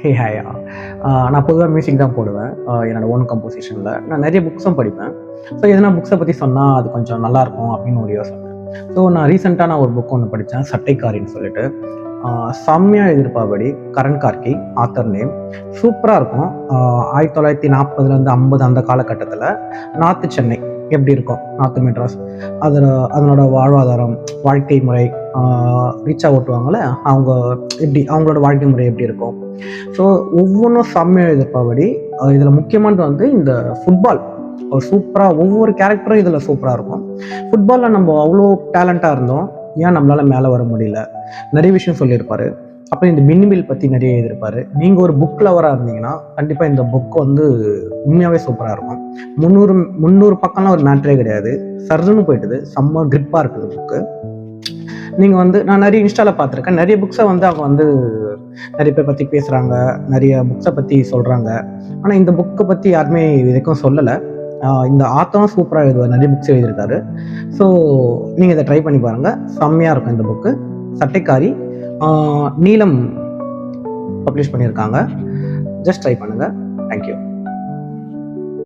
ஹே ஹாயா. நான் பொதுவாக மியூசிக் தான் போடுவேன் என்னோடய ஓன் கம்போசிஷனில். நான் நிறைய புக்ஸும் படிப்பேன். ஸோ எதனா புக்ஸை பற்றி சொன்னால் அது கொஞ்சம் நல்லாயிருக்கும் அப்படின்னு ஒரு யோசனை. ஸோ நான் ரீசெண்டாக ஒரு புக் ஒன்று படித்தேன், சட்டைக்காரின்னு சொல்லிட்டு. செம்மையாக எதிர்பார்ப்படி கரண் கார்கி ஆத்தர் நேம். சூப்பராக இருக்கும். 1940 50 அந்த காலகட்டத்தில் நார்த்து சென்னை எப்படி இருக்கும், நார்த்து மெட்ராஸ், அதனோட வாழ்வாதாரம், வாழ்க்கை முறை, ரிச்சா ஓட்டுவாங்கள்ல அவங்க எப்படி, அவங்களோட வாழ்க்கை முறை எப்படி இருக்கும். ஸோ ஒவ்வொன்றும் செம்மையாக எதிர்பார்ப்படி. இதில் முக்கியமானது வந்து இந்த ஃபுட்பால் சூப்பராக, ஒவ்வொரு கேரக்டரும் இதில் சூப்பராக இருக்கும். ஃபுட்பாலில் நம்ம அவ்வளோ டேலண்ட்டாக இருந்தோம், ஏன் நம்மளால் மேலே வர முடியல, நிறைய விஷயம் சொல்லியிருப்பார். அப்புறம் இந்த மின்வில் பற்றி நிறைய எழுதியிருப்பார். நீங்கள் ஒரு புக் லவராக இருந்தீங்கன்னா கண்டிப்பாக இந்த புக்கு வந்து உண்மையாகவே சூப்பராக இருக்கும். 300 பக்கம்லாம் ஒரு மேட்ரே கிடையாது, சர்ன்னு போயிட்டுது, செம்ம கிரிப்பாக இருக்குது புக்கு. நீங்கள் வந்து நான் நிறைய இன்ஸ்டாவில் பார்த்துருக்கேன், நிறைய புக்ஸை வந்து அவங்க வந்து நிறைய பேர் பற்றி பேசுகிறாங்க, நிறைய புக்ஸை பற்றி சொல்கிறாங்க. ஆனால் இந்த புக்கை பற்றி யாருமே இதுக்கும் சொல்லலை. இந்த ஆத்தரும் சூப்பராக எழுதுவார், நிறைய புக்ஸ் எழுதியிருக்காரு. ஸோ நீங்கள் இதை ட்ரை பண்ணி பாருங்கள், செம்மையாக இருக்கும் இந்த புக்கு. சட்டைக்காரி நீலம் பப்ளிஷ் பண்ணியிருக்காங்க. ஜஸ்ட் ட்ரை பண்ணுங்கள். தேங்க்யூ.